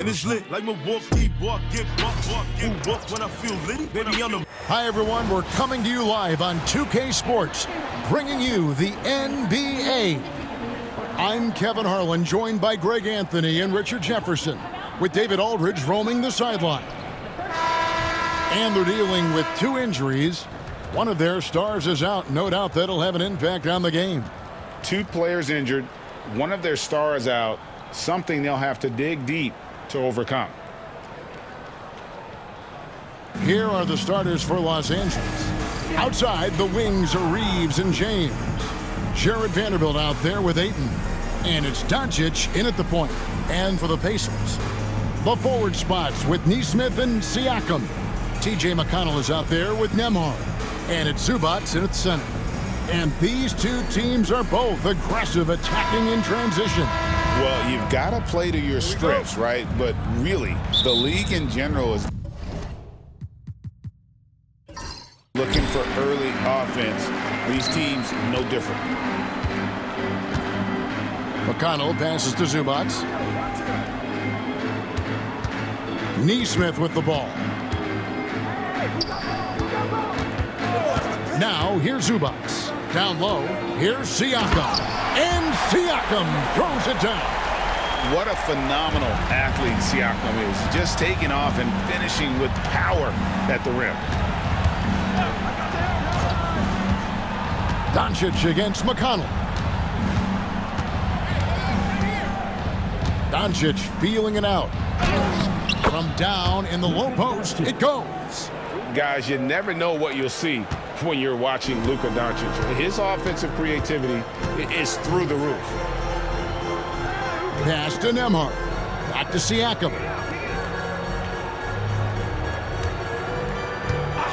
And it's lit like Milwaukee, walk, get when I feel lit, baby, I'm the... Hi, everyone. We're coming to you live on 2K Sports, bringing you the NBA. I'm Kevin Harlan, joined by Greg Anthony and Richard Jefferson, with David Aldridge roaming the sideline. And they're dealing with two injuries. One of their stars is out. No doubt that'll have an impact on the game. Two players injured, one of their stars out, something they'll have to dig deep to overcome. Here are the starters for Los Angeles. Outside, the wings are Reeves and James. Jared Vanderbilt out there with Ayton. And it's Doncic in at the point. And for the Pacers, the forward spots with Nesmith and Siakam. TJ McConnell is out there with Nembhard. And it's Zubac in at center. And these two teams are both aggressive, attacking in transition. Well, you've got to play to your strengths, right? But really, the league in general is looking for early offense. These teams, no different. McConnell passes to Zubac. Nesmith with the ball. Now, here's Zubac. Down low, here's Siakam. And Siakam throws it down. What a phenomenal athlete Siakam is. Just taking off and finishing with power at the rim. Doncic against McConnell. Doncic feeling it out. From down in the low post, it goes. Guys, you never know what you'll see when you're watching Luka Doncic. His offensive creativity is through the roof. Pass to Nembhard. Back to Siakam.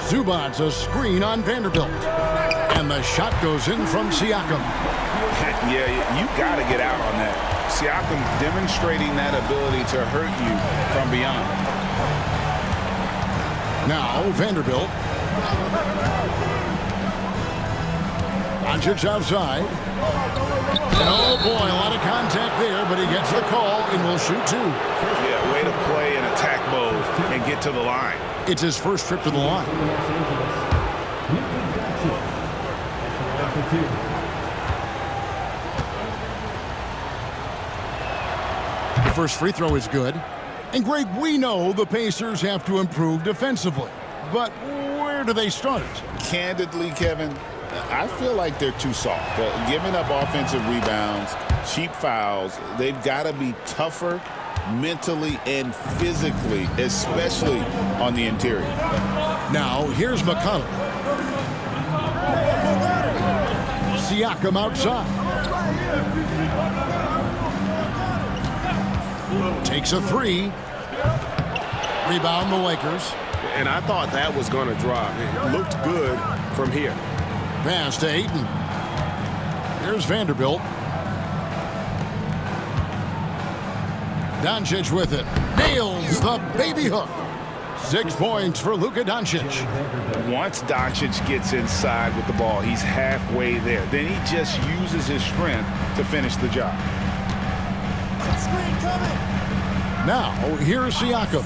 Zubac a screen on Vanderbilt. And the shot goes in from Siakam. Yeah, you got to get out on that. Siakam demonstrating that ability to hurt you from beyond. Now Vanderbilt. Doncic outside. And oh boy, a lot of contact there, but he gets the call and will shoot two. Yeah, way to play in attack mode and get to the line. It's his first trip to the line. The first free throw is good. And Greg, we know the Pacers have to improve defensively. But where do they start? Candidly, Kevin, I feel like they're too soft. Giving up offensive rebounds, cheap fouls, they've got to be tougher mentally and physically, especially on the interior. Now, here's McConnell. Siakam outside. Takes a three. Rebound the Lakers. And I thought that was going to drop. It looked good from here. Pass to Ayton. Here's Vanderbilt. Doncic with it. Nails the baby hook. 6 points for Luka Doncic. Once Doncic gets inside with the ball, he's halfway there. Then he just uses his strength to finish the job. Now, here's Siakam.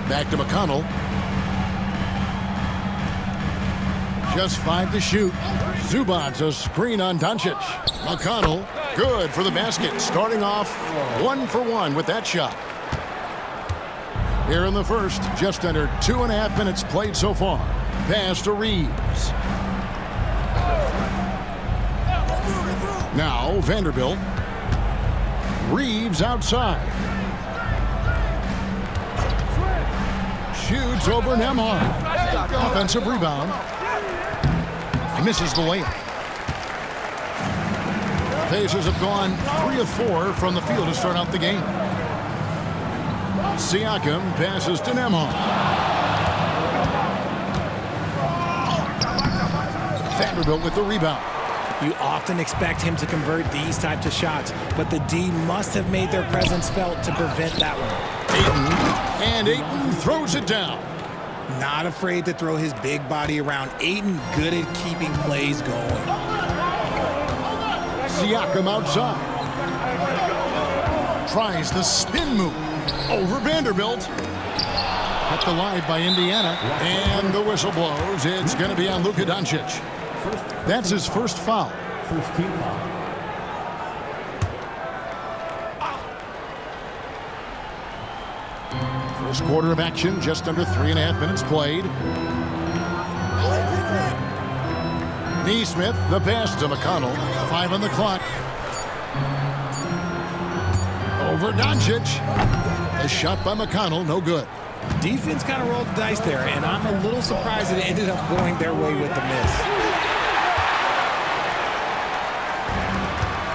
Back to McConnell. Just 5 to shoot. Zubac a screen on Doncic. McConnell, good for the basket. Starting off 1 for 1 with that shot. Here in the first, just under 2.5 minutes played so far. Pass to Reeves. Now Vanderbilt. Reeves outside. Shoots over Nembhard. Offensive rebound. Misses the layup. Pacers have gone 3 of 4 from the field to start out the game. Siakam passes to Nembhard. Vanderbilt with the rebound. You often expect him to convert these types of shots, but the D must have made their presence felt to prevent that one. And Ayton throws it down. Not afraid to throw his big body around. Ayton good at keeping plays going. Siakam outside. Tries the spin move over Vanderbilt. Kept alive by Indiana. And the whistle blows. It's going to be on Luka Doncic. That's his first foul. First team foul. First quarter of action, just under 3.5 minutes played. Neesmith, the pass to McConnell. 5 on the clock. Over Doncic. A shot by McConnell, no good. Defense kind of rolled the dice there, and I'm a little surprised that it ended up going their way with the miss.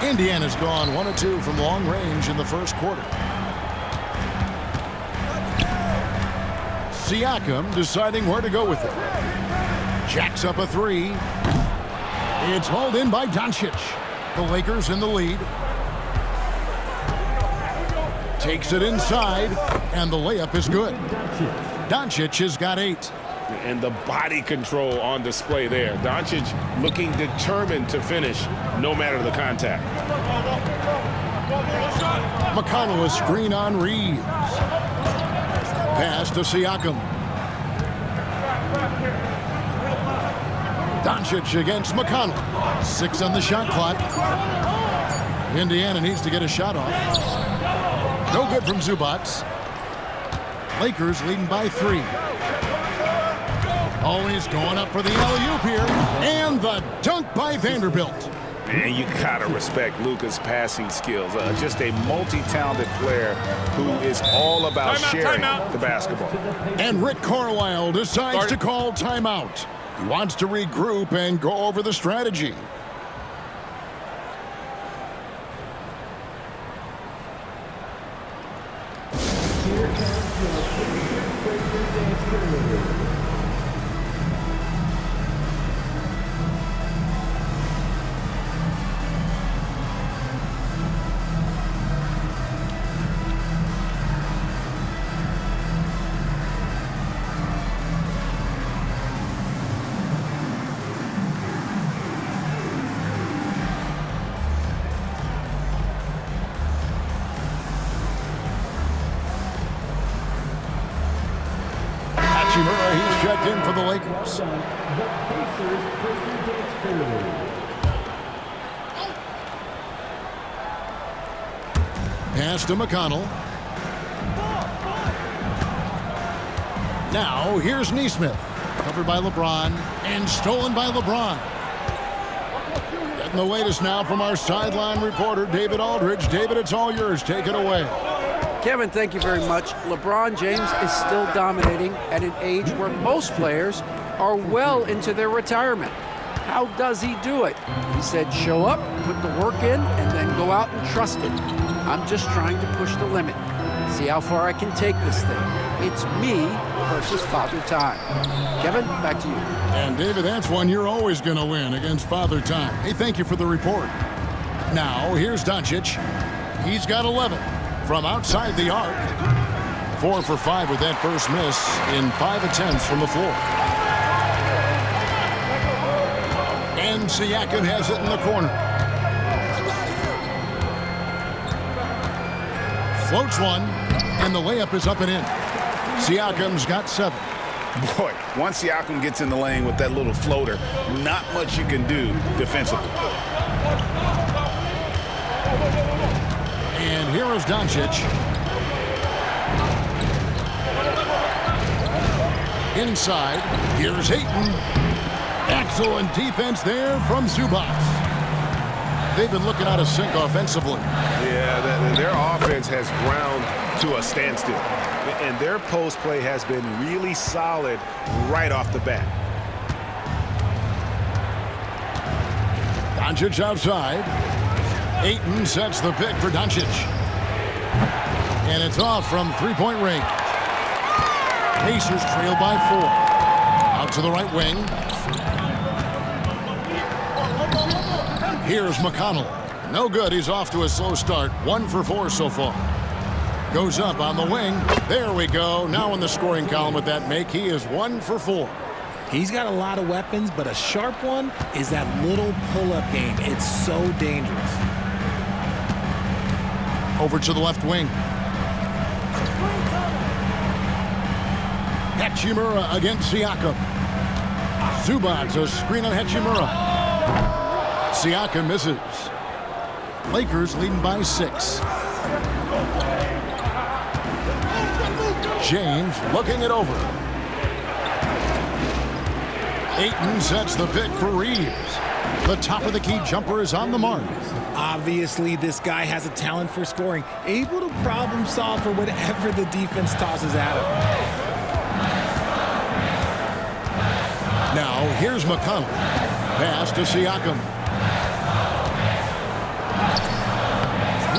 Indiana's gone 1 of 2 from long range in the first quarter. Siakam deciding where to go with it. Jacks up a 3. It's hauled in by Doncic. The Lakers in the lead. Takes it inside, and the layup is good. Doncic has got 8. And the body control on display there. Doncic looking determined to finish no matter the contact. McConnell a screen on Reeves. Pass to Siakam. Doncic against McConnell. 6 on the shot clock. Indiana needs to get a shot off. No good from Zubac. Lakers leading by 3. Always going up for the alley-oop here. And the dunk by Vanderbilt. And you gotta respect Luka's passing skills. Just a multi-talented player who is all about sharing the basketball. And Rick Carlisle decides to call timeout. He wants to regroup and go over the strategy. He's checked in for the Lakers. Pass to McConnell. Now here's Neesmith. Covered by LeBron and stolen by LeBron. Getting the latest now from our sideline reporter, David Aldridge. David, it's all yours. Take it away. Kevin, thank you very much. LeBron James is still dominating at an age where most players are well into their retirement. How does he do it? He said, show up, put the work in, and then go out and trust it. I'm just trying to push the limit. See how far I can take this thing. It's me versus Father Time. Kevin, back to you. And David, that's one you're always going to win against Father Time. Hey, thank you for the report. Now, here's Doncic. He's got 11. From outside the arc. 4 for 5 with that first miss in 5 attempts from the floor. And Siakam has it in the corner. Floats one, and the layup is up and in. Siakam's got 7. Boy, once Siakam gets in the lane with that little floater, not much you can do defensively. And here is Doncic. Inside, here's Ayton. Excellent defense there from Zubac. They've been looking out of sync offensively. Yeah, their offense has ground to a standstill. And their post play has been really solid right off the bat. Doncic outside. Ayton sets the pick for Doncic. And it's off from three-point range. Pacers trail by 4. Out to the right wing. Here's McConnell. No good. He's off to a slow start. 1 for 4 so far. Goes up on the wing. There we go. Now in the scoring column with that make, he is 1 for 4. He's got a lot of weapons, but a sharp one is that little pull-up game. It's so dangerous. Over to the left wing. Hachimura against Siakam. Zubac, a screen on Hachimura. Siakam misses. Lakers leading by 6. James looking it over. Ayton sets the pick for Reeves. The top of the key jumper is on the mark. Obviously, this guy has a talent for scoring, able to problem solve for whatever the defense tosses at him. Now, here's McConnell. Pass to Siakam.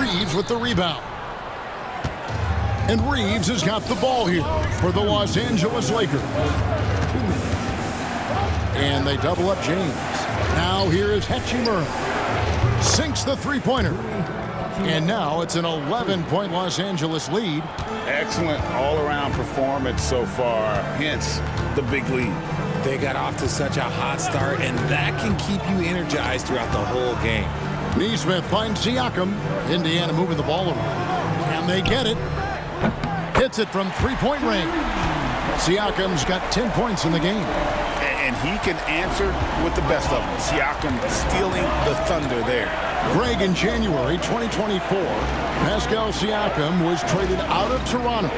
Reeves with the rebound. And Reeves has got the ball here for the Los Angeles Lakers. And they double up James. Now here is Hachimura. Sinks the three-pointer. And now it's an 11-point Los Angeles lead. Excellent all-around performance so far, hence the big lead. They got off to such a hot start, and that can keep you energized throughout the whole game. Neesmith finds Siakam. Indiana moving the ball around. Can they get it? Hits it from three-point range. Siakam's got 10 points in the game. And he can answer with the best of them. Siakam stealing the thunder there. Greg, in January 2024, Pascal Siakam was traded out of Toronto.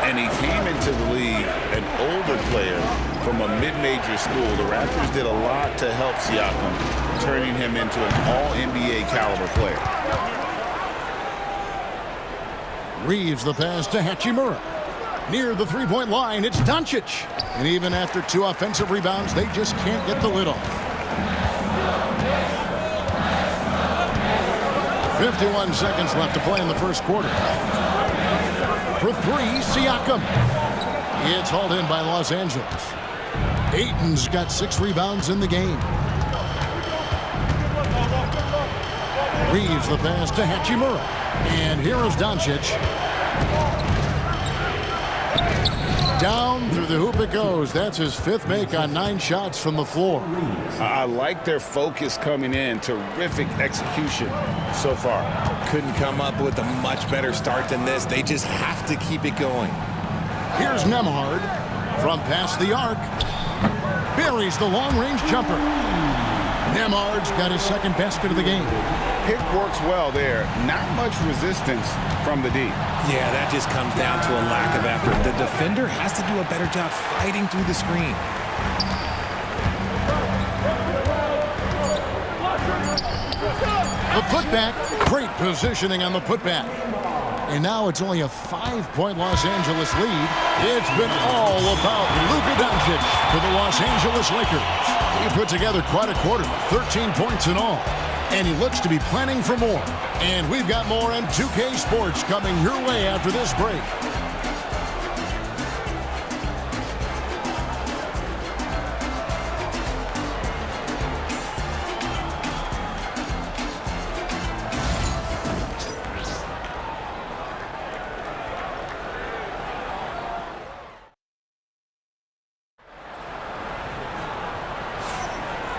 And he came into the league an older player from a mid-major school. The Raptors did a lot to help Siakam, turning him into an all-NBA caliber player. Reeves the pass to Hachimura. Near the three-point line, it's Doncic. And even after 2 offensive rebounds, they just can't get the lid off. 51 seconds left to play in the first quarter. For 3, Siakam. It's hauled in by Los Angeles. Ayton's got 6 rebounds in the game. Reeves the pass to Hachimura. And here is Doncic. Down through the hoop it goes. That's his 5th make on 9 shots from the floor. I like their focus coming in. Terrific execution so far. Couldn't come up with a much better start than this. They just have to keep it going. Here's Nembhard from past the arc. Buries the long-range jumper. Nembhard's got his 2nd basket of the game. Pick works well there. Not much resistance from the D. Yeah, that just comes down to a lack of effort. The defender has to do a better job fighting through the screen. The putback. Great positioning on the putback. And now it's only a 5-point Los Angeles lead. It's been all about Luka Doncic for the Los Angeles Lakers. He put together quite a quarter, 13 points in all. And he looks to be planning for more. And we've got more on 2K Sports coming your way after this break.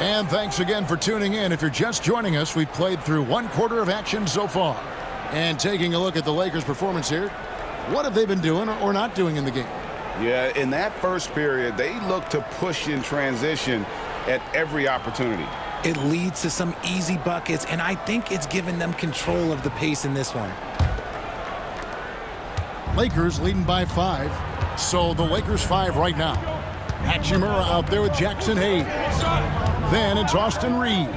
And thanks again for tuning in. If you're just joining us, we've played through 1 quarter of action so far. And taking a look at the Lakers' performance here, what have they been doing or not doing in the game? Yeah, in that first period, they looked to push in transition at every opportunity. It leads to some easy buckets, and I think it's given them control of the pace in this one. Lakers leading by 5. So the Lakers 5 right now. Hachimura out there with Jackson Hayes. Then it's Austin Reeves.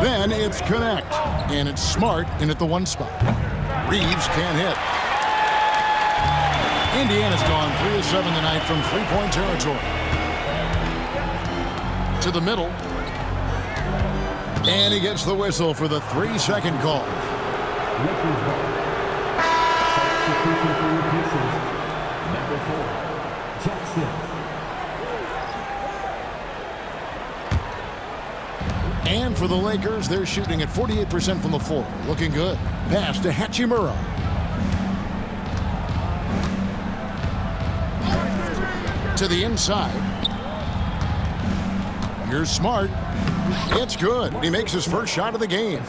Then it's Connect. And it's Smart in at the 1 spot. Reeves can't hit. Indiana's gone 3 of 7 tonight from 3-point territory. To the middle. And he gets the whistle for the 3-second call. Substitution for your pieces. Number 4, Jackson. And for the Lakers, they're shooting at 48% from the floor. Looking good. Pass to Hachimura. To the inside. Here's Smart. It's good. He makes his first shot of the game.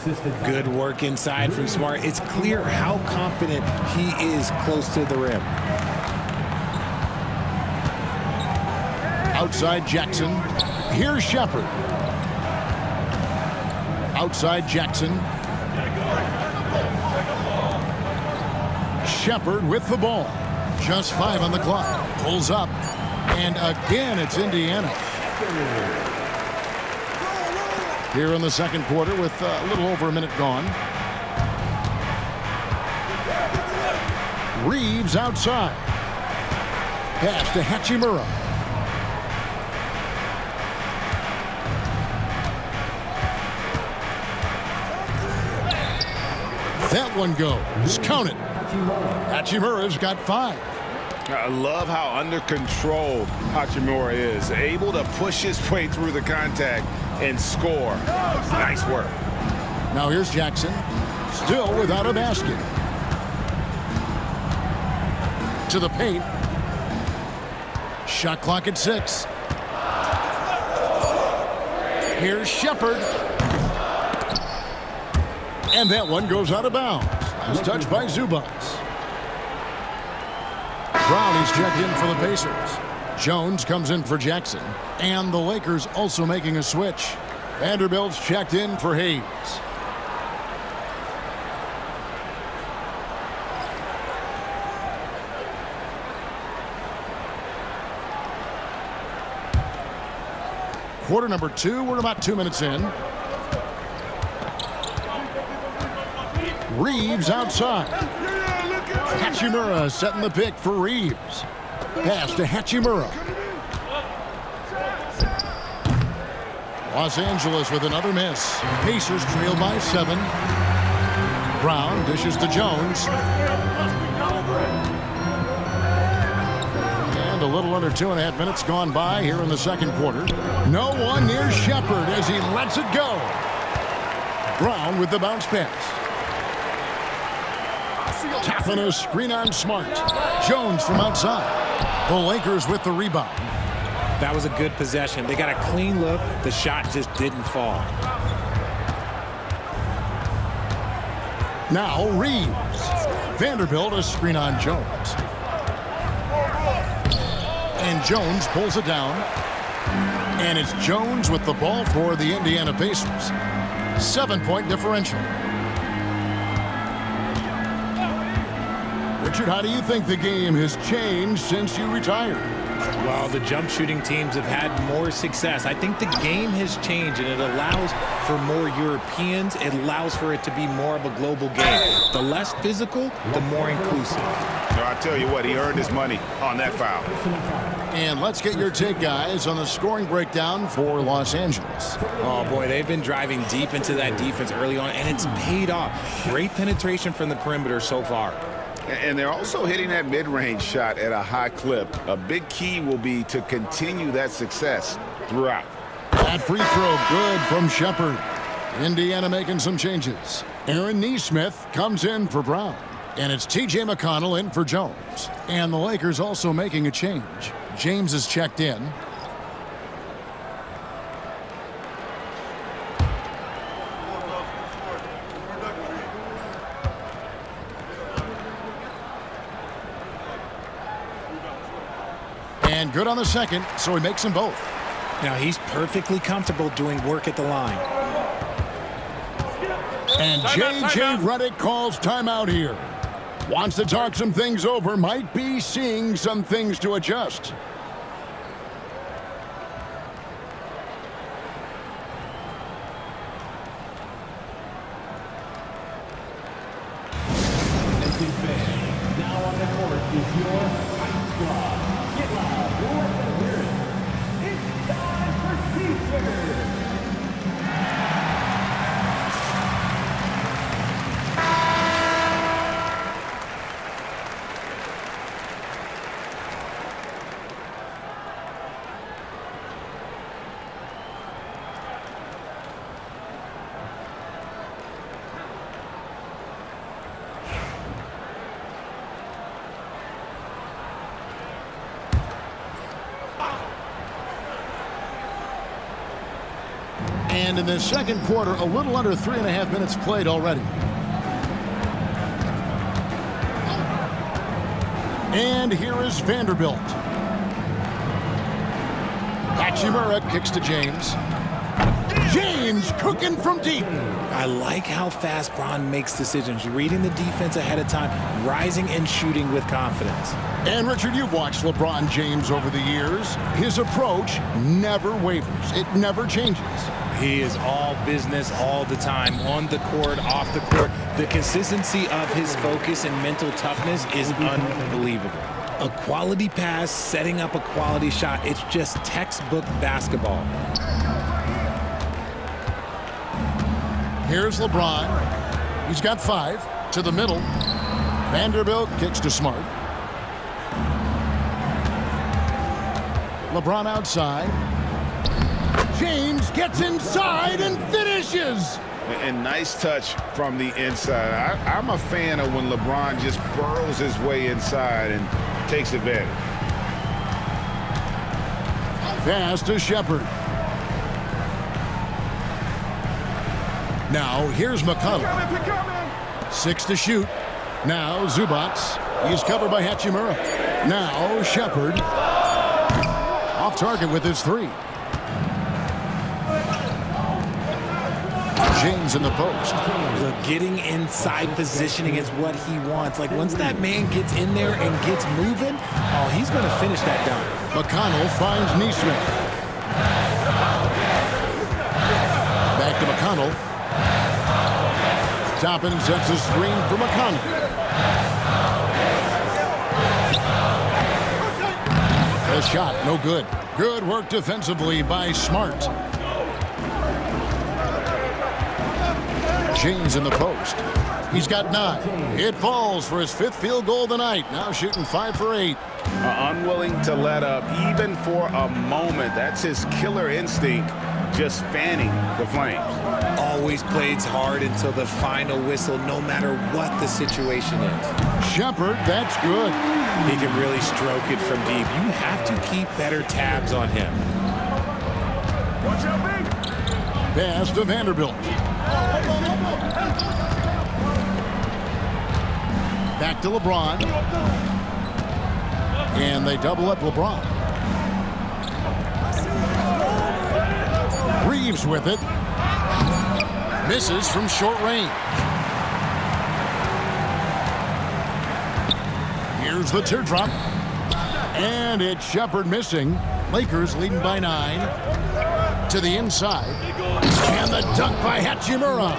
Good work inside from Smart. It's clear how confident he is close to the rim. Outside Jackson. Here's Shepard. Outside Jackson. Shepard with the ball. Just 5 on the clock. Pulls up. And again, it's Indiana. Here in the second quarter with a little over a minute gone. Reeves outside. Pass to Hachimura. That one goes. Count it. Hachimura's got 5. I love how under control Hachimura is. Able to push his way through the contact and score. Nice work. Now here's Jackson. Still without a basket. To the paint. Shot clock at 6. Here's Shepard. And that one goes out of bounds. Nice touch by Zubac. Brownie's checked in for the Pacers. Jones comes in for Jackson. And the Lakers also making a switch. Vanderbilt's checked in for Hayes. Quarter number 2. We're about 2 minutes in. Reeves outside. Hachimura setting the pick for Reeves. Pass to Hachimura. Los Angeles with another miss. Pacers trail by 7. Brown dishes to Jones. And a little under 2.5 minutes gone by here in the second quarter. No one near Shepard as he lets it go. Brown with the bounce pass. Tapping a screen on Smart. Jones from outside. The Lakers with the rebound. That was a good possession. They got a clean look. The shot just didn't fall. Now Reeves. Vanderbilt a screen on Jones. And Jones pulls it down. And it's Jones with the ball for the Indiana Pacers. 7-point differential. Richard, how do you think the game has changed since you retired? Well, the jump shooting teams have had more success. I think the game has changed, and it allows for more Europeans. It allows for it to be more of a global game. The less physical, the more inclusive. No, I tell you what, he earned his money on that foul. And let's get your take, guys, on the scoring breakdown for Los Angeles. Oh, boy, they've been driving deep into that defense early on, and it's paid off. Great penetration from the perimeter so far. And they're also hitting that mid-range shot at a high clip. A big key will be to continue that success throughout. That free throw good from Shepard. Indiana making some changes. Aaron Nesmith comes in for Brown. And it's T.J. McConnell in for Jones. And the Lakers also making a change. James is checked in. And good on the second, so he makes them both. Now he's perfectly comfortable doing work at the line. And J.J. Redick calls timeout here. Wants to talk some things over, might be seeing some things to adjust. Now on the court is your Fight Squad. Get loud, let them hear it. It's time for T-Shirt. And in this second quarter, a little under 3.5 minutes played already. And here is Vanderbilt. Hachimura kicks to James. James cooking from deep. I like how fast Bron makes decisions, reading the defense ahead of time, rising and shooting with confidence. And Richard, you've watched LeBron James over the years. His approach never wavers. It never changes. He is all business all the time, on the court, off the court. The consistency of his focus and mental toughness is unbelievable. A quality pass, setting up a quality shot. It's just textbook basketball. Here's LeBron. He's got 5 to the middle. Vanderbilt kicks to Smart. LeBron outside. James gets inside and finishes. And nice touch from the inside. I'm a fan of when LeBron just burrows his way inside and takes advantage. Pass to Shepard. Now here's McConnell. 6 to shoot. Now Zubac. He's covered by Hachimura. Now Shepard. Off target with his 3. James in the post. The getting inside positioning is what he wants. Like, once that man gets in there and gets moving, oh, he's going to finish that dunk. McConnell finds Neesmith. Back to McConnell. Toppin sets a screen for McConnell. The shot, no good. Good work defensively by Smart. James in the post. He's got 9. It falls for his 5th field goal of the night. Now shooting 5 for 8. Unwilling to let up even for a moment. That's his killer instinct, just fanning the flames. Always plays hard until the final whistle, no matter what the situation is. Shepard, that's good. He can really stroke it from deep. You have to keep better tabs on him. Watch out, big. Pass to Vanderbilt. Back to LeBron. And they double up LeBron. Reeves with it. Misses from short range. Here's the teardrop. And it's Shepard missing. Lakers leading by 9. To the inside. And the dunk by Hachimura.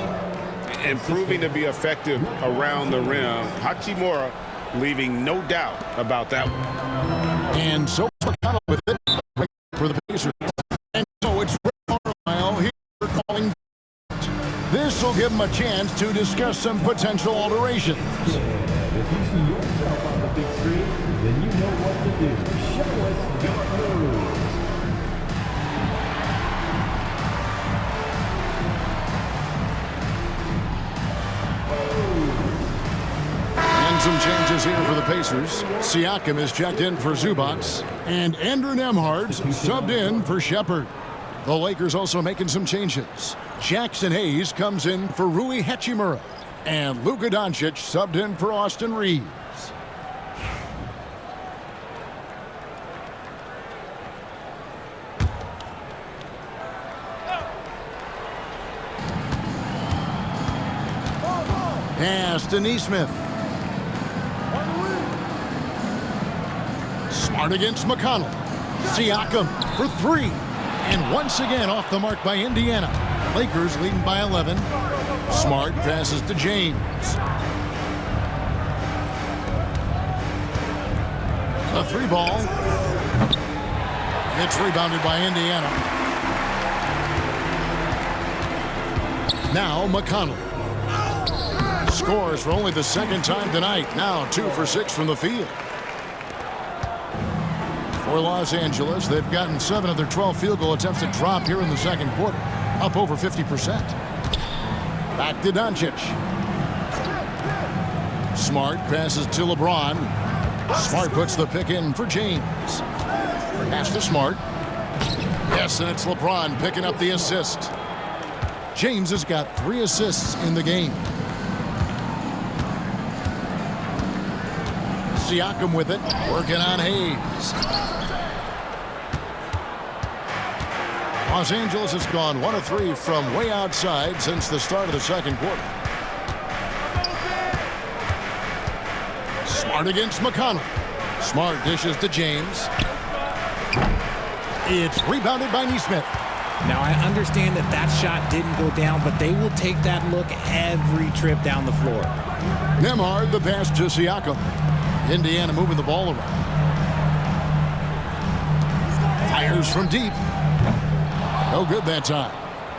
And proving to be effective around the rim. Hachimura leaving no doubt about that one. And so McConnell with it for the Pacers. And so it's Rick Carlisle here calling. This will give him a chance to discuss some potential alterations. If you see yourself on the big screen, then you know what to do. Show us your moves. And some changes here for the Pacers. Siakam is checked in for Zubac. And Andrew Nembhard subbed in for Shepard. The Lakers also making some changes. Jackson Hayes comes in for Rui Hachimura. And Luka Doncic subbed in for Austin Reeves. Pass to Neesmith. Smart against McConnell. Siakam for 3. And once again off the mark by Indiana. Lakers leading by 11. Smart passes to James. A 3 ball. It's rebounded by Indiana. Now McConnell. Scores for only the 2nd time tonight. Now 2 for 6 from the field. For Los Angeles, they've gotten 7 of their 12 field goal attempts to drop here in the second quarter. Up over 50%. Back to Doncic. Smart passes to LeBron. Smart puts the pick in for James. Pass to Smart. Yes, and it's LeBron picking up the assist. James has got 3 assists in the game. Siakam with it, working on Hayes. Los Angeles has gone 1 of 3 from way outside since the start of the second quarter. Smart against McConnell. Smart dishes to James. It's rebounded by Nesmith. Now, I understand that that shot didn't go down, but they will take that look every trip down the floor. Nembhard the pass to Siakam. Indiana moving the ball around. Fires from deep. No good that time.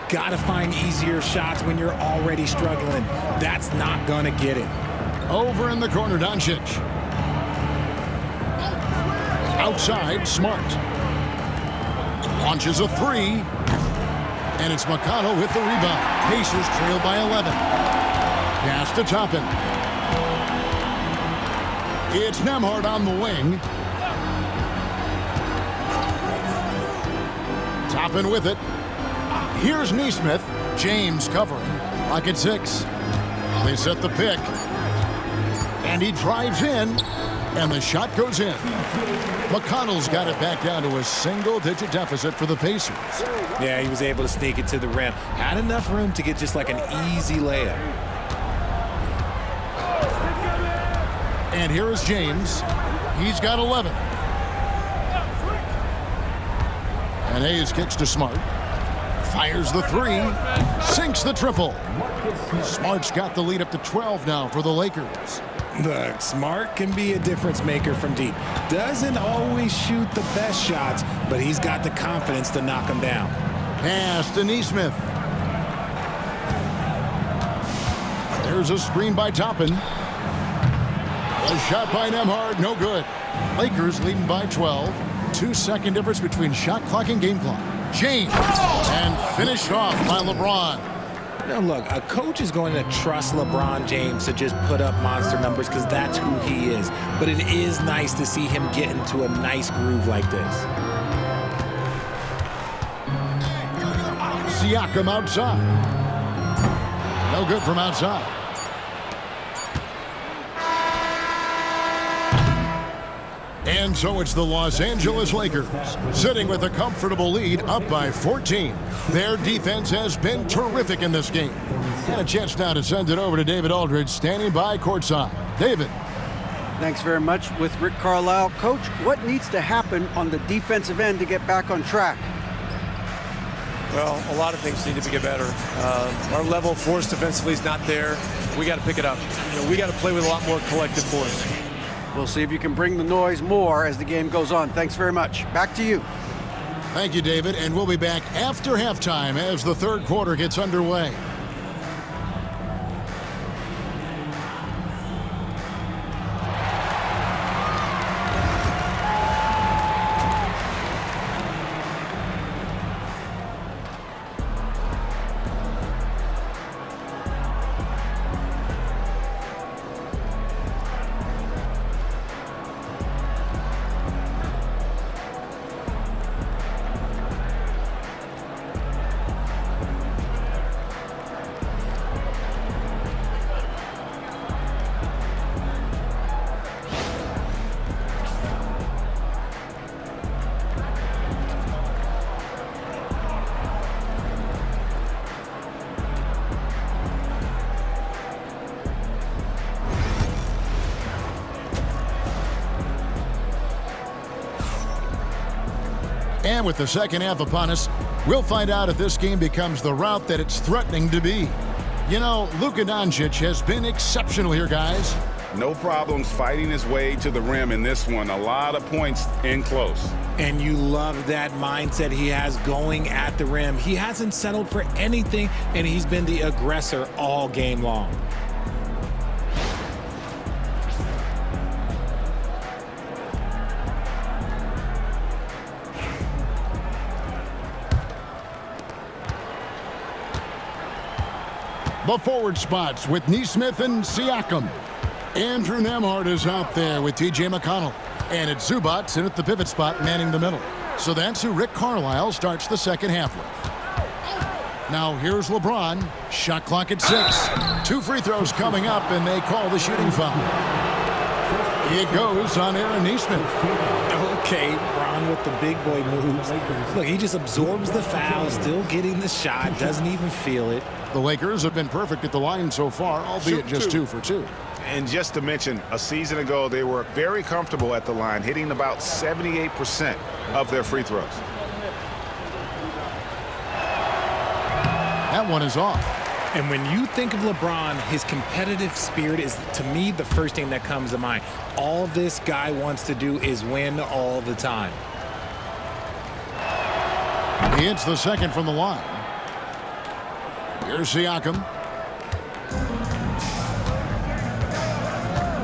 Gotta find easier shots when you're already struggling. That's not gonna get it. Over in the corner, Doncic. Outside, Smart. Launches a 3. And it's McConnell with the rebound. Pacers trail by 11. Pass to Toppin. It's Nembhard on the wing. Toppin with it. Here's Nesmith. James covering. Lock at 6. They set the pick. And he drives in. And the shot goes in. McConnell's got it back down to a single-digit deficit for the Pacers. Yeah, he was able to sneak it to the rim. Had enough room to get just like an easy layup. And here is James. He's got 11. And Hayes kicks to Smart. Fires the 3. Sinks the triple. Smart's got the lead up to 12 now for the Lakers. Look, Smart can be a difference maker from deep. Doesn't always shoot the best shots, but he's got the confidence to knock them down. Pass to Nesmith. There's a screen by Toppin. A shot by Nembhard, no good. Lakers leading by 12. 2-second difference between shot clock and game clock. James. And finished off by LeBron. Now, look, a coach is going to trust LeBron James to just put up monster numbers because that's who he is. But it is nice to see him get into a nice groove like this. Siakam outside. No good from outside. And so it's the Los Angeles Lakers sitting with a comfortable lead up by 14. Their defense has been terrific in this game. And a chance now to send it over to David Aldridge standing by courtside. David. Thanks very much with Rick Carlisle. Coach, what needs to happen on the defensive end to get back on track? Well, a lot of things need to get better. Our level of force defensively is not there. We got to pick it up. We got to play with a lot more collective force. We'll see if you can bring the noise more as the game goes on. Thanks very much. Back to you. Thank you, David. And we'll be back after halftime as the third quarter gets underway. And with the second half upon us, we'll find out if this game becomes the route that it's threatening to be. You know, Luka Doncic has been exceptional here, guys. No problems fighting his way to the rim in this one. A lot of points in close. And you love that mindset he has going at the rim. He hasn't settled for anything, and he's been the aggressor all game long. The forward spots with Nesmith and Siakam. Andrew Nembhard is out there with T.J. McConnell. And it's Zubac in at the pivot spot manning the middle. So that's who Rick Carlisle starts the second half with. Now here's LeBron. Shot clock at 6. 2 free throws coming up, and they call the shooting foul. It goes on Aaron Nesmith. Okay, Bron with the big boy moves. Look, he just absorbs the foul, still getting the shot, doesn't even feel it. The Lakers have been perfect at the line so far, albeit just 2 for 2. And just to mention, a season ago, they were very comfortable at the line, hitting about 78% of their free throws. That one is off. And when you think of LeBron, his competitive spirit is, to me, the first thing that comes to mind. All this guy wants to do is win all the time. He hits the second from the line. Here's Siakam.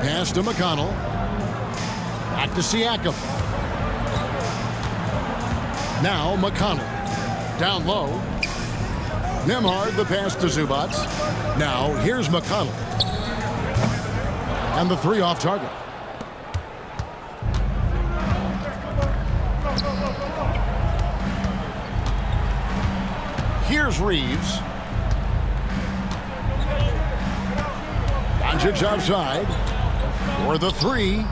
Pass to McConnell. Back to Siakam. Now McConnell. Down low. Nembhard, the pass to Zubac. Now here's McConnell. And the 3 off target. Here's Reeves. Doncic outside. For the 3.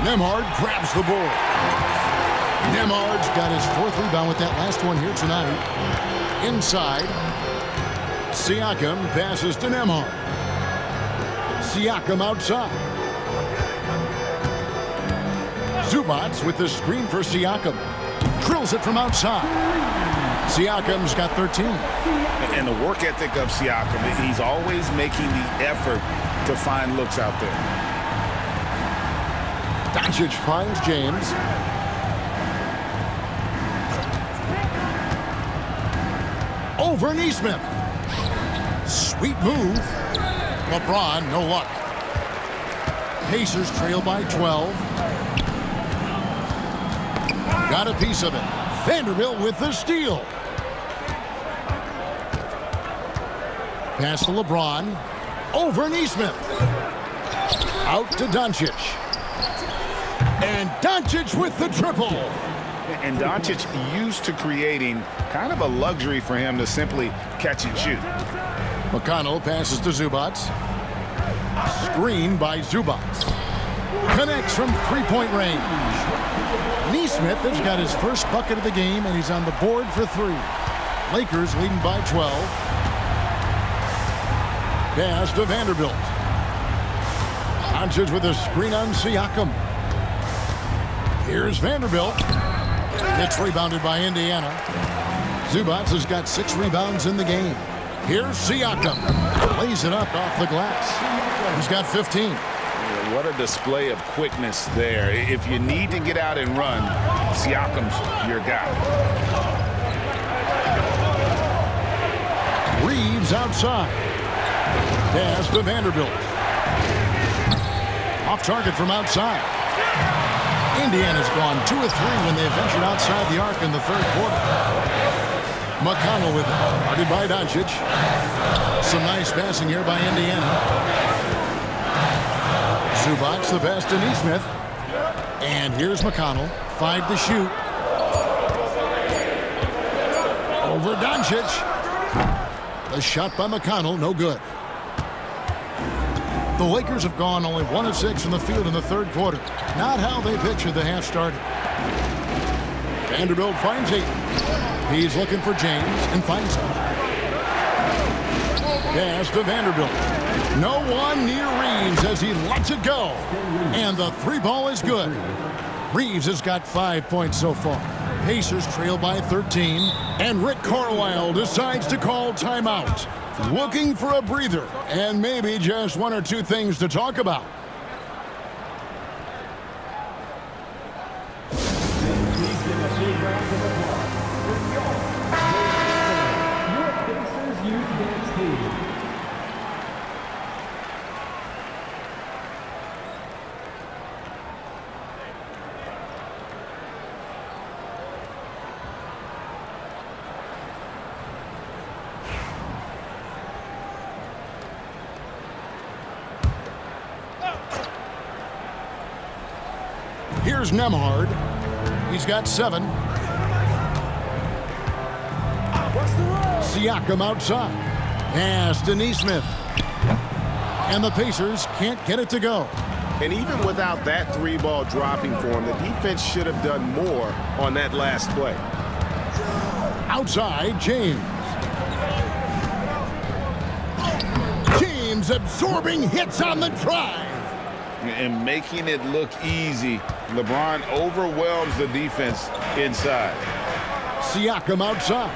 Nembhard grabs the board. Nembhard's got his 4th rebound with that last one here tonight. Inside. Siakam passes to Nembhard. Siakam outside. Zubac with the screen for Siakam. Drills it from outside. Siakam's got 13. And the work ethic of Siakam, he's always making the effort to find looks out there. Doncic finds James. Over Nesmith. Sweet move. LeBron, no luck. Pacers trail by 12. Got a piece of it. Vanderbilt with the steal. Pass to LeBron. Over Nesmith. Out to Doncic. And Doncic with the triple. And Doncic used to creating kind of a luxury for him to simply catch and shoot. McConnell passes to Zubac. Screen by Zubac. Connects from 3-point range. Nesmith has got his first bucket of the game, and he's on the board for 3. Lakers leading by 12. Pass to Vanderbilt. Doncic with a screen on Siakam. Here's Vanderbilt. It's rebounded by Indiana. Zubac has got 6 rebounds in the game. Here's Siakam. Lays it up off the glass. He's got 15. What a display of quickness there. If you need to get out and run, Siakam's your guy. Reeves outside. Pass to Vanderbilt. Off target from outside. Indiana's gone 2 of 3 when they ventured outside the arc in the 3rd quarter. McConnell with it. Guarded by Doncic. Some nice passing here by Indiana. Zubac the pass to Nesmith. And here's McConnell. 5 to shoot. Over Doncic. The shot by McConnell, no good. The Lakers have gone only 1 of 6 from the field in the 3rd quarter. Not how they pictured the half started. Vanderbilt finds Ayton. He's looking for James and finds him. Pass to Vanderbilt. No one near Reeves as he lets it go. And the 3 ball is good. Reeves has got 5 points so far. Pacers trail by 13. And Rick Carlisle decides to call timeout. Looking for a breather and maybe just 1 or 2 things to talk about. Here's Nembhard. He's got 7. Siakam outside. Pass to Nesmith. And the Pacers can't get it to go. And even without that three-ball dropping for him, the defense should have done more on that last play. Outside, James. James absorbing hits on the drive. And making it look easy. LeBron overwhelms the defense inside. Siakam outside.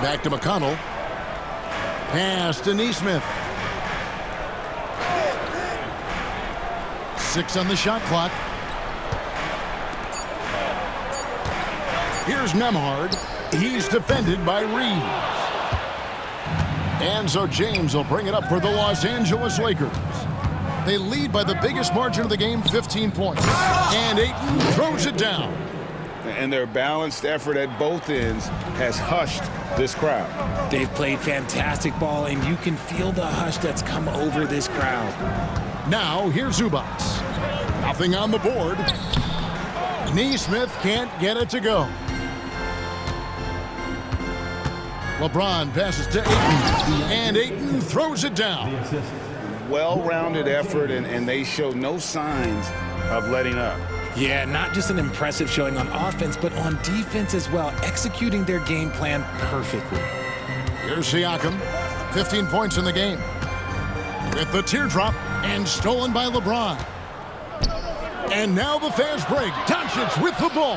Back to McConnell. Pass to Nesmith. 6 on the shot clock. Here's Nembhard. He's defended by Reeves. And so James will bring it up for the Los Angeles Lakers. They lead by the biggest margin of the game, 15 points. And Ayton throws it down. And their balanced effort at both ends has hushed this crowd. They've played fantastic ball, and you can feel the hush that's come over this crowd. Now, here's Zubac. Nothing on the board. Nesmith can't get it to go. LeBron passes to Ayton, and Ayton throws it down. Well-rounded effort, and they show no signs of letting up. Yeah, not just an impressive showing on offense, but on defense as well, executing their game plan perfectly. Here's Siakam, 15 points in the game. With the teardrop, and stolen by LeBron. And now the fast break. Doncic with the ball.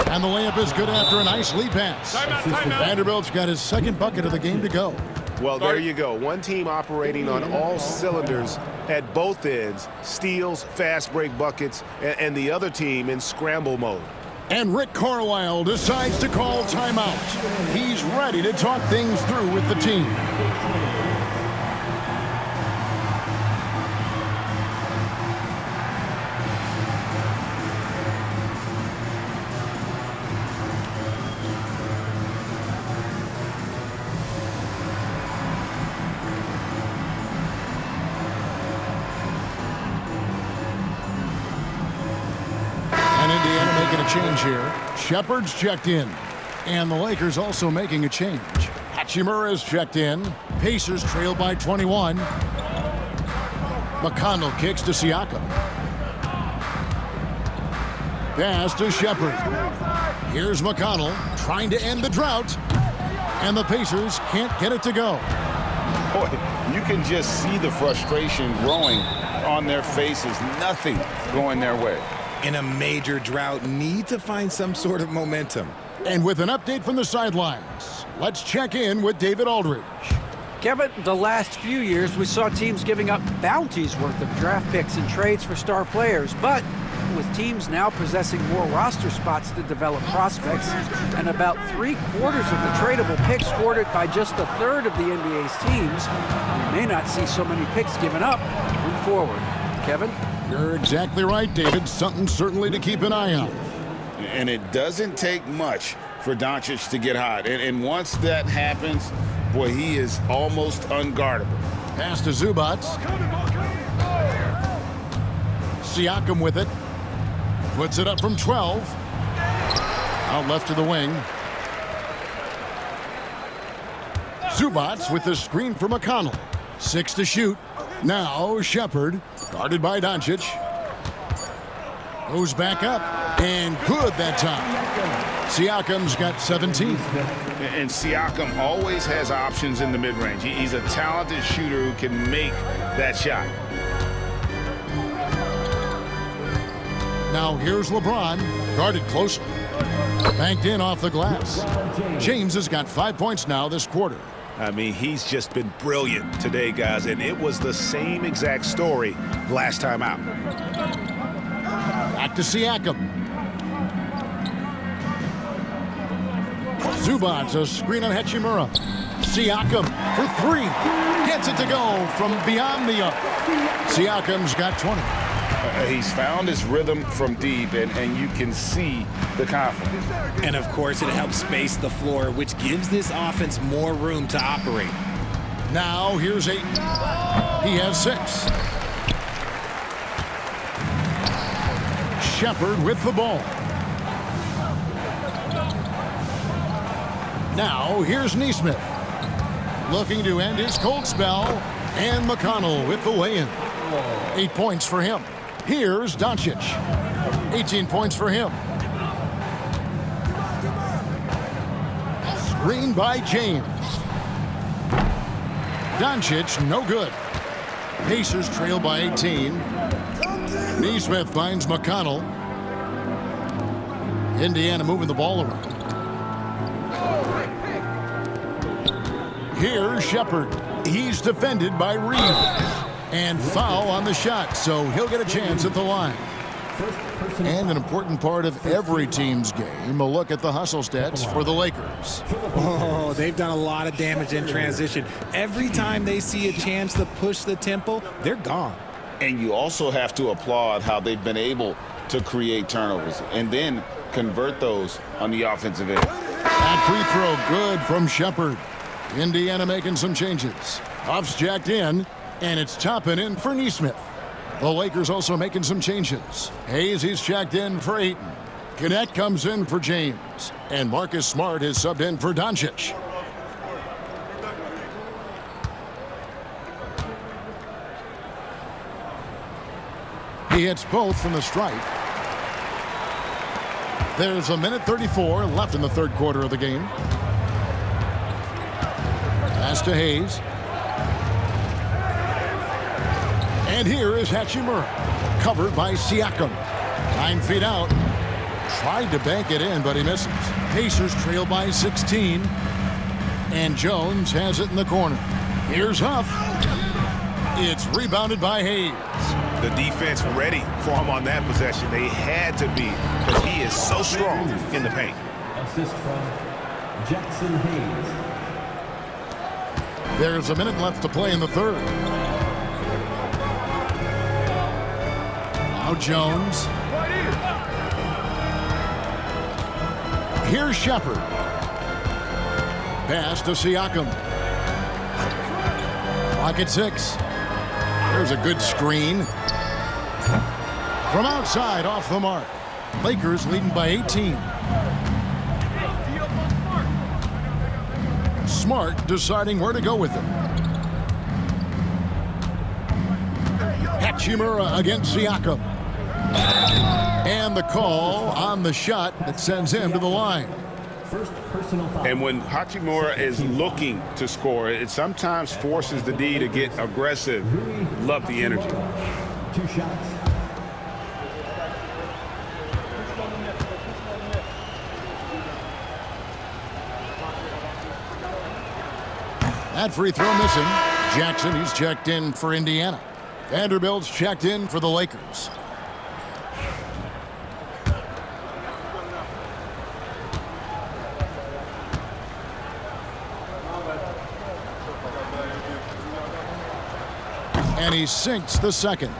And the layup is good after a nice lead pass. Vanderbilt's got his second bucket of the game to go. Well, there you go. One team operating on all cylinders at both ends, steals, fast break buckets, and the other team in scramble mode. And Rick Carlisle decides to call timeout. He's ready to talk things through with the team. Change here. Shepard's checked in. And the Lakers also making a change. Hachimura's checked in. Pacers trail by 21. McConnell kicks to Siakam. Pass to Shepard. Here's McConnell trying to end the drought. And the Pacers can't get it to go. Boy, you can just see the frustration growing on their faces. Nothing going their way. In a major drought, need to find some sort of momentum. And with an update from the sidelines, let's check in with David Aldridge. Kevin, the last few years we saw teams giving up bounties worth of draft picks and trades for star players, but with teams now possessing more roster spots to develop prospects and about 3/4 of the tradable picks awarded by just a third of the NBA's teams, we may not see so many picks given up moving forward. Kevin? You're exactly right, David. Something certainly to keep an eye on. And it doesn't take much for Doncic to get hot. And once that happens, boy, he is almost unguardable. Pass to Zubac. Siakam with it. Puts it up from 12. Out left to the wing. Zubac with the screen for McConnell. 6 to shoot. Now Shepard, guarded by Doncic. Goes back up, and good that time. Siakam's got 17. And Siakam always has options in the mid-range. He's a talented shooter who can make that shot. Now here's LeBron, guarded closely. Banked in off the glass. James has got 5 points now this quarter. I mean, he's just been brilliant today, guys, and it was the same exact story last time out. Back to Siakam. Zubac, a screen on Hachimura. Siakam for 3. Gets it to go from beyond the arc. Siakam's got 20. He's found his rhythm from deep, and you can see the confidence. And, of course, it helps space the floor, which gives this offense more room to operate. Now here's 8. He has 6. Shepard with the ball. Now, here's Neesmith. Looking to end his cold spell. And McConnell with the lay-in. 8 points for him. Here's Doncic. 18 points for him. Screen by James. Doncic, no good. Pacers trail by 18. Neesmith finds McConnell. Indiana moving the ball around. Here's Shepard. He's defended by Reeves. And foul on the shot, so he'll get a chance at the line. And an important part of every team's game, a look at the hustle stats for the Lakers. Oh, they've done a lot of damage in transition. Every time they see a chance to push the tempo, they're gone. And you also have to applaud how they've been able to create turnovers and then convert those on the offensive end. That free throw good from Shepard. Indiana making some changes. Huff's jacked in, and it's Toppin in for Neesmith. The Lakers also making some changes. Hayes, he's checked in for Ayton. Kennett comes in for James. And Marcus Smart is subbed in for Doncic. He hits both from the stripe. There's a minute 34 left in the third quarter of the game. Pass to Hayes. And here is Hachimura, covered by Siakam. 9 feet out. Tried to bank it in, but he misses. Pacers trail by 16. And Jones has it in the corner. Here's Huff. It's rebounded by Hayes. The defense ready for him on that possession. They had to be, because he is so strong in the paint. Assist from Jackson Hayes. There's a minute left to play in the third. Now Jones. Here's Shepard. Pass to Siakam. Clock at 6. There's a good screen. From outside, off the mark. Lakers leading by 18. Smart deciding where to go with it. Hachimura against Siakam. And the call on the shot that sends him to the line. First personal foul. And when Hachimura is looking to score, it sometimes forces the D to get aggressive. Love the energy. 2 shots. That free throw missing. Jackson, he's checked in for Indiana. Vanderbilt's checked in for the Lakers. And he sinks the second.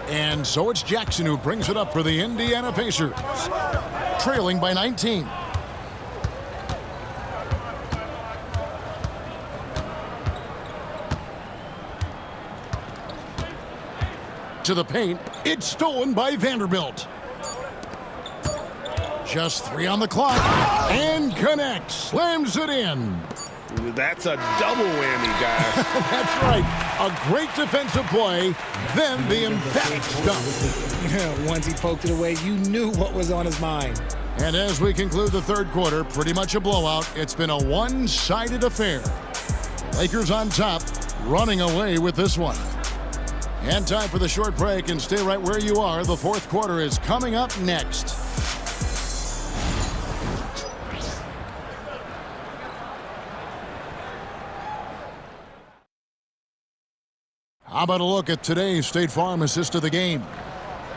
And so it's Jackson who brings it up for the Indiana Pacers. Trailing by 19. To the paint. It's stolen by Vanderbilt. Just 3 on the clock. And connects. Slams it in. That's a double whammy, guys. That's right. A great defensive play, then the emphatic dunk. Yeah, once he poked it away, you knew what was on his mind. And as we conclude the third quarter, pretty much a blowout. It's been a one-sided affair. Lakers on top, running away with this one. And time for the short break, and stay right where you are. The fourth quarter is coming up next. How about a look at today's State Farm assist of the game?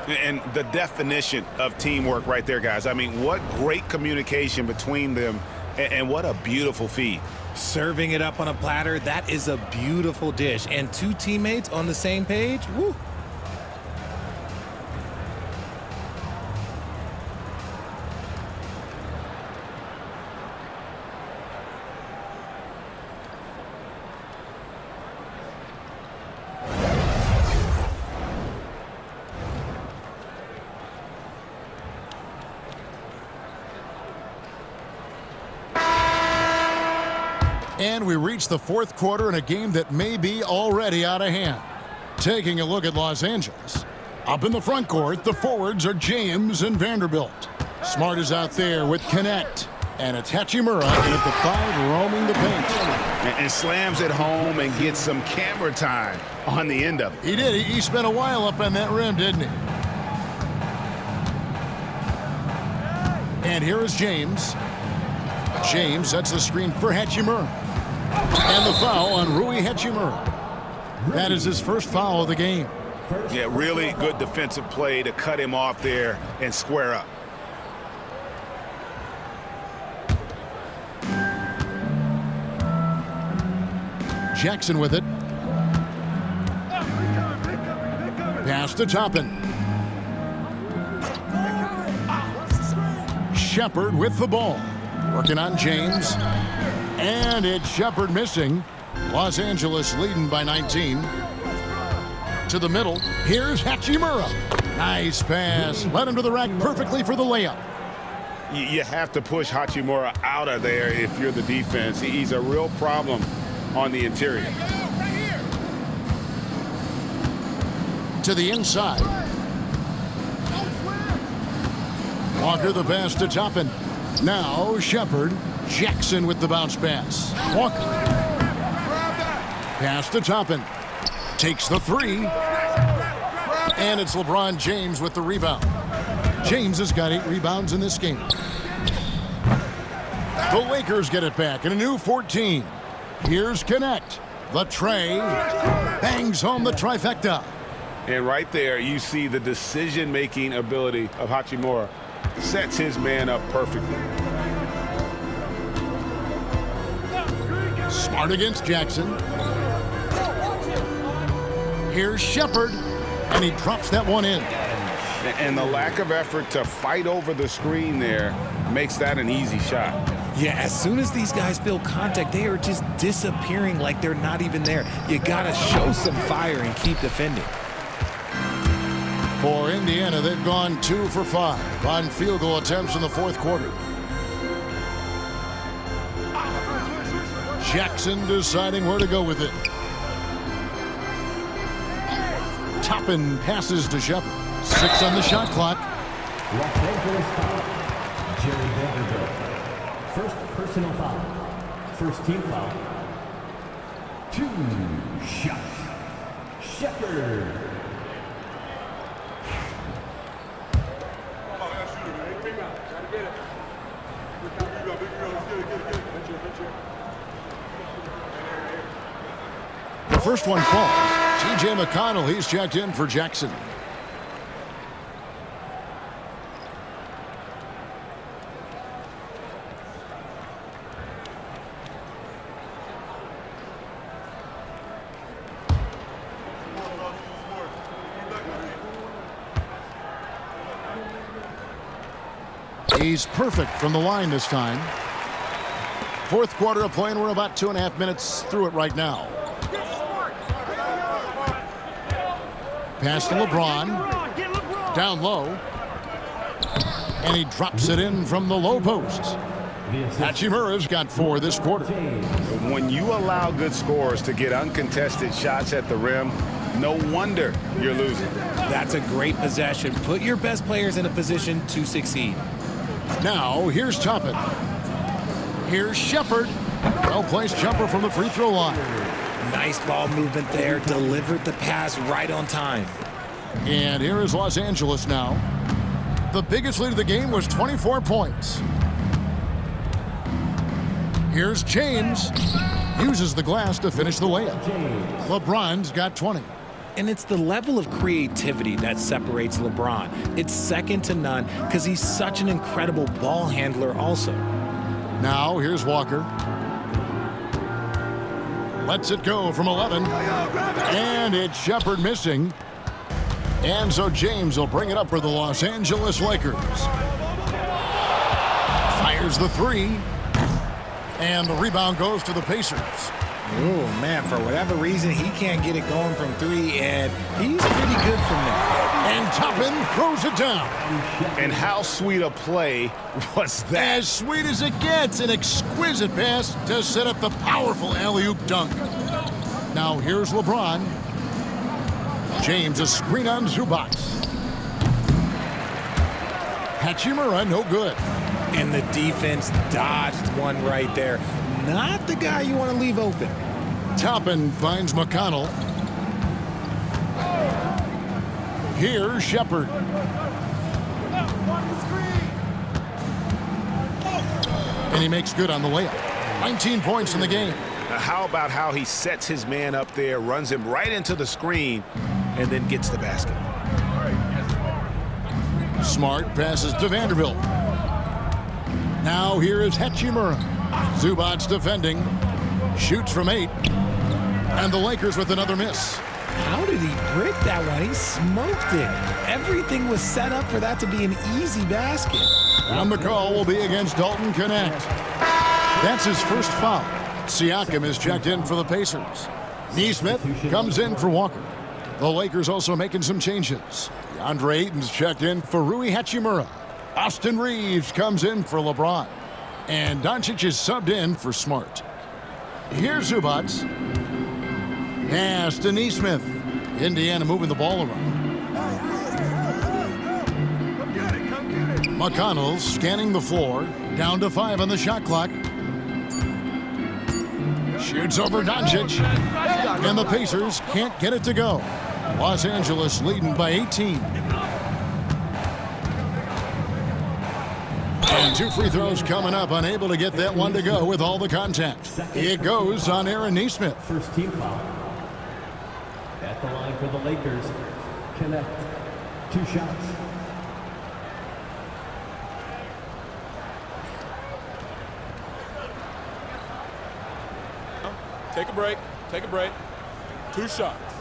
And the definition of teamwork right there, guys. I mean, what great communication between them, and what a beautiful feed. Serving it up on a platter, that is a beautiful dish. And 2 teammates on the same page, woo. And we reach the fourth quarter in a game that may be already out of hand. Taking a look at Los Angeles. Up in the front court, the forwards are James and Vanderbilt. Smart is out there with Connect. And it's Hachimura at the 5 roaming the paint. And slams it home and gets some camera time on the end of it. He did. He spent a while up on that rim, didn't he? And here is James. James sets the screen for Hachimura. And the foul on Rui Hachimura. That is his first foul of the game. Yeah, really good defensive play to cut him off there and square up. Jackson with it. Pass to Toppin. Shepard with the ball. Working on James. And it's Shepard missing. Los Angeles leading by 19. To the middle. Here's Hachimura. Nice pass. Led him to the rack perfectly for the layup. You have to push Hachimura out of there if you're the defense. He's a real problem on the interior. To the inside. Walker the pass to Toppin. Now Shepard. Jackson with the bounce pass. Walker. Pass to Toppin. Takes the 3. And it's LeBron James with the rebound. James has got 8 rebounds in this game. The Lakers get it back in a new 14. Here's Connect. The tray. Bangs home the trifecta. And right there, you see the decision-making ability of Hachimura. Sets his man up perfectly. Smart against Jackson. Here's Shepard. And he drops that one in. And the lack of effort to fight over the screen there makes that an easy shot. Yeah, as soon as these guys feel contact, they are just disappearing like they're not even there. You got to show some fire and keep defending. For Indiana, they've gone 2 for 5 on field goal attempts in the fourth quarter. Jackson deciding where to go with it. Toppin passes to Shepard. 6 on the shot clock. Los Angeles foul. Jerry Vanderbilt. First personal foul. First team foul. 2 shots. Shepard. The first one falls. T.J. McConnell, he's checked in for Jackson. He's perfect from the line this time. Fourth quarter of play, and we're about 2.5 minutes through it right now. Pass to LeBron. Down low. And he drops it in from the low post. Hachimura's got 4 this quarter. When you allow good scorers to get uncontested shots at the rim, no wonder you're losing. That's a great possession. Put your best players in a position to succeed. Now, here's Toppin. Here's Shepard. Well-placed jumper from the free throw line. Nice ball movement there. Delivered the pass right on time. And here is Los Angeles now. The biggest lead of the game was 24 points. Here's James. Uses the glass to finish the layup. LeBron's got 20. And it's the level of creativity that separates LeBron. It's second to none because he's such an incredible ball handler also. Now, here's Walker. Lets it go from 11. And it's Shepard missing. And so James will bring it up for the Los Angeles Lakers. Fires the 3. And the rebound goes to the Pacers. Oh, man, for whatever reason, he can't get it going from three, and he's pretty good from there. And Toppin throws it down. And how sweet a play was that? As sweet as it gets, an exquisite pass to set up the powerful alley-oop dunk. Now here's LeBron. James, a screen on Zubac. Hachimura, no good. And the defense dodged one right there. Not the guy you want to leave open. Toppin finds McConnell. Here's Shepard. And he makes good on the layup. 19 points in the game. Now, how about how he sets his man up there, runs him right into the screen, and then gets the basket? Smart passes to Vanderbilt. Now here is Hachimura. Zubac defending. Shoots from 8. And the Lakers with another miss. How did he brick that one? He smoked it. Everything was set up for that to be an easy basket. And the call will be against Dalton Connect. That's his first foul. Siakam is checked in for the Pacers. Neesmith comes in for Walker. The Lakers also making some changes. DeAndre Ayton's checked in for Rui Hachimura. Austin Reeves comes in for LeBron. And Doncic is subbed in for Smart. Here's Zubac. Pass to Neesmith. Indiana moving the ball around. McConnell scanning the floor. Down to 5 on the shot clock. Shoots over Doncic. And the Pacers can't get it to go. Los Angeles leading by 18. And 2 free throws coming up. Unable to get that one to go with all the contact. It goes on Aaron Neesmith. First team foul. At the line for the Lakers, Connect. 2 shots. Take a break. Take a break. 2 shots.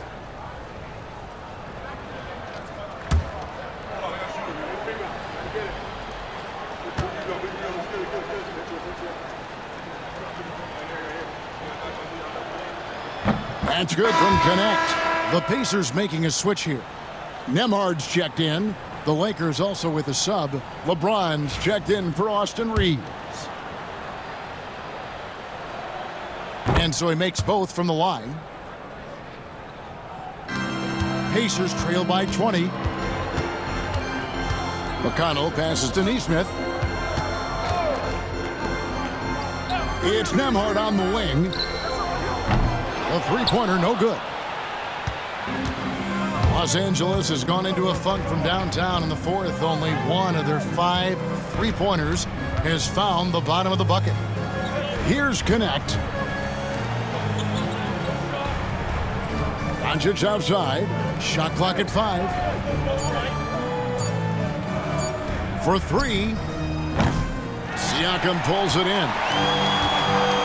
That's good from Connect. The Pacers making a switch here. Nembhard's checked in. The Lakers also with a sub. LeBron's checked in for Austin Reeves. And so he makes both from the line. Pacers trail by 20. McConnell passes to Neesmith. It's Nembhard on the wing. A three-pointer, no good. Los Angeles has gone into a funk from downtown in the fourth. Only one of their 5 three-pointers has found the bottom of the bucket. Here's Connect. Doncic outside. Shot clock at 5. For 3. Siakam pulls it in.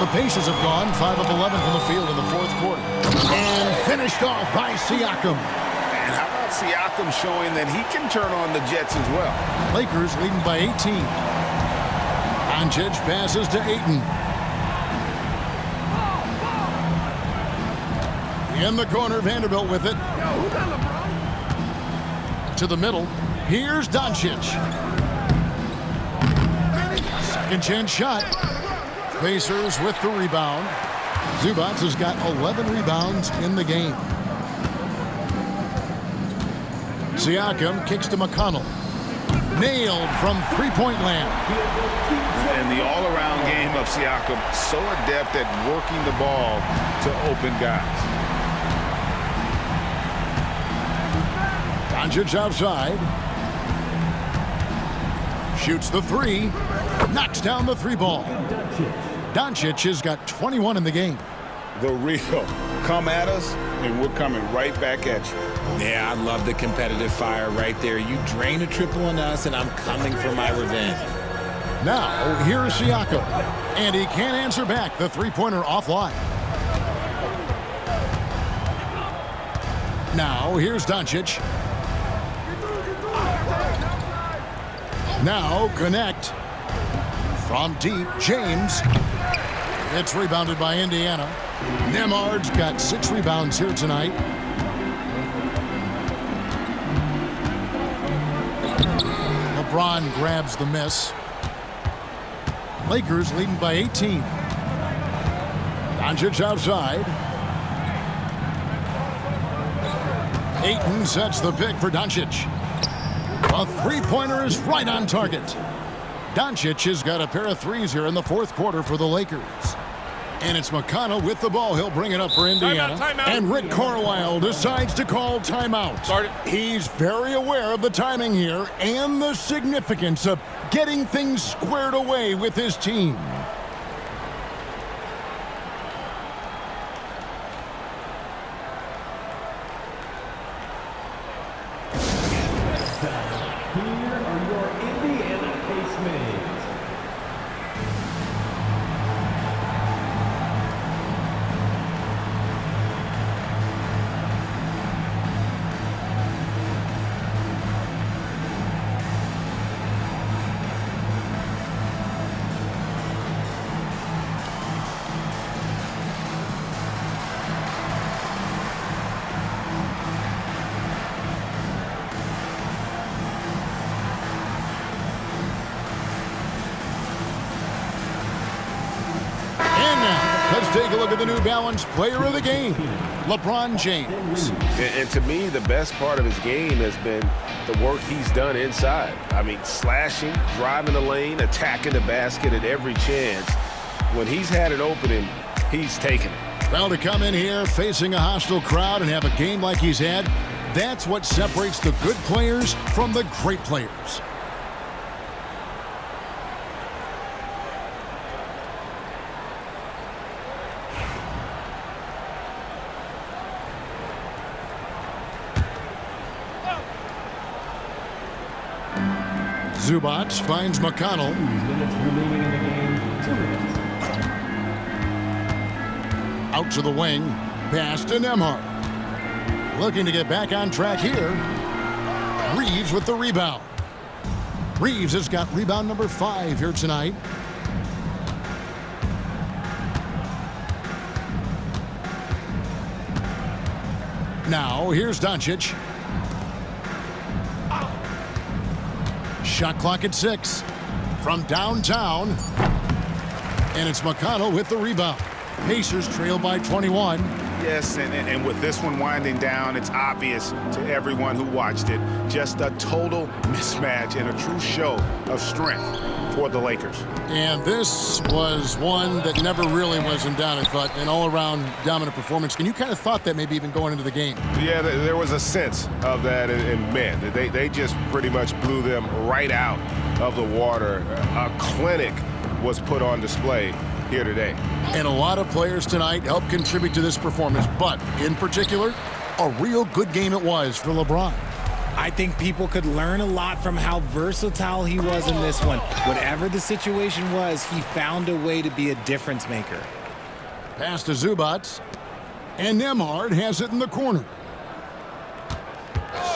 The Pacers have gone 5 of 11 from the field in the fourth quarter. And finished off by Siakam. And how about Siakam showing that he can turn on the Jets as well? Lakers leading by 18. Doncic passes to Ayton. In the corner, Vanderbilt with it. To the middle. Here's Doncic. Second chance shot. Pacers with the rebound. Zubac has got 11 rebounds in the game. Siakam kicks to McConnell. Nailed from three-point land. And the all-around game of Siakam, so adept at working the ball to open guys. Doncic outside. Shoots the 3. Knocks down the 3 ball. Doncic has got 21 in the game. The real. Come at us, and we're coming right back at you. Yeah, I love the competitive fire right there. You drain a triple on us, and I'm coming for my revenge. Now, here is Siakam. And he can't answer back. The three-pointer offline. Now, here's Doncic. Now, Connect. From deep, James. It's rebounded by Indiana. Nembhard's got 6 rebounds here tonight. LeBron grabs the miss. Lakers leading by 18. Doncic outside. Ayton sets the pick for Doncic. A three-pointer is right on target. Doncic has got a pair of threes here in the fourth quarter for the Lakers. And it's McConnell with the ball. He'll bring it up for Indiana. Timeout. And Rick Carlisle decides to call timeout. Start it. He's very aware of the timing here and the significance of getting things squared away with his team. Here are your Indiana Pacemates. And now, let's take a look at the New Balance player of the game, LeBron James. And to me, the best part of his game has been the work he's done inside. I mean, slashing, driving the lane, attacking the basket at every chance. When he's had an opening, he's taken it. Well, to come in here facing a hostile crowd and have a game like he's had, that's what separates the good players from the great players. Zubac finds McConnell. Minutes remaining in the game. 2 minutes. Out to the wing. Pass to Nembhard. Looking to get back on track here. Reeves with the rebound. Reeves has got rebound number 5 here tonight. Now, here's Doncic. Shot clock at 6. From downtown. And it's McConnell with the rebound. Pacers trail by 21. Yes, and with this one winding down, it's obvious to everyone who watched it. Just a total mismatch and a true show of strength for the Lakers. And this was one that never really was in doubt, I thought. An all-around dominant performance. And you kind of thought that maybe even going into the game. Yeah, there was a sense of that, and man, they just pretty much blew them right out of the water. A clinic was put on display here today. And a lot of players tonight helped contribute to this performance, but in particular, a real good game it was for LeBron. I think people could learn a lot from how versatile he was in this one. Whatever the situation was, he found a way to be a difference maker. Pass to Zubac, and Nembhard has it in the corner.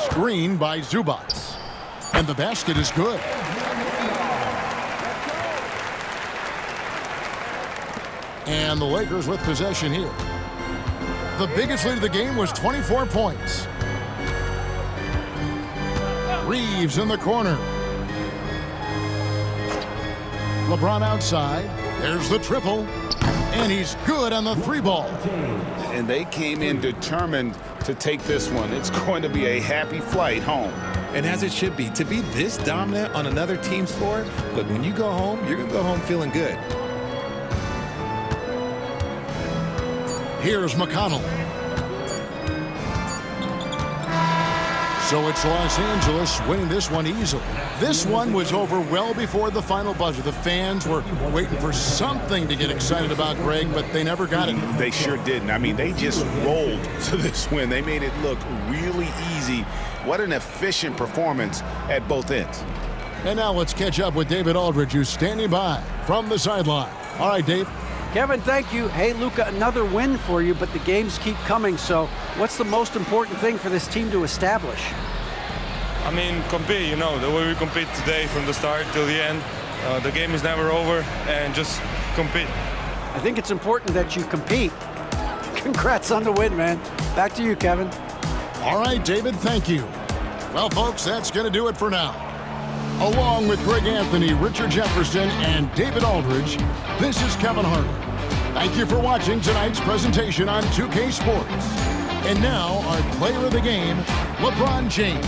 Screen by Zubac, and the basket is good. And the Lakers with possession here. The biggest lead of the game was 24 points. Reeves in the corner. LeBron outside. There's the triple. And he's good on the 3-ball. And they came in determined to take this one. It's going to be a happy flight home. And as it should be, to be this dominant on another team's floor, but when you go home, you're going to go home feeling good. Here's McConnell. So it's Los Angeles winning this one easily. This one was over well before the final buzzer. The fans were waiting for something to get excited about, Greg, but they never got it. They sure didn't. I mean, they just rolled to this win. They made it look really easy. What an efficient performance at both ends. And now let's catch up with David Aldridge, who's standing by from the sideline. All right, Dave. Kevin, thank you. Hey, Luka, another win for you, but the games keep coming. So what's the most important thing for this team to establish? I mean, compete, the way we compete today from the start till the end. The game is never over, and just compete. I think it's important that you compete. Congrats on the win, man. Back to you, Kevin. All right, David, thank you. Well, folks, that's going to do it for now. Along with Greg Anthony, Richard Jefferson, and David Aldridge, this is Kevin Harlan. Thank you for watching tonight's presentation on 2K Sports. And now, our player of the game, LeBron James.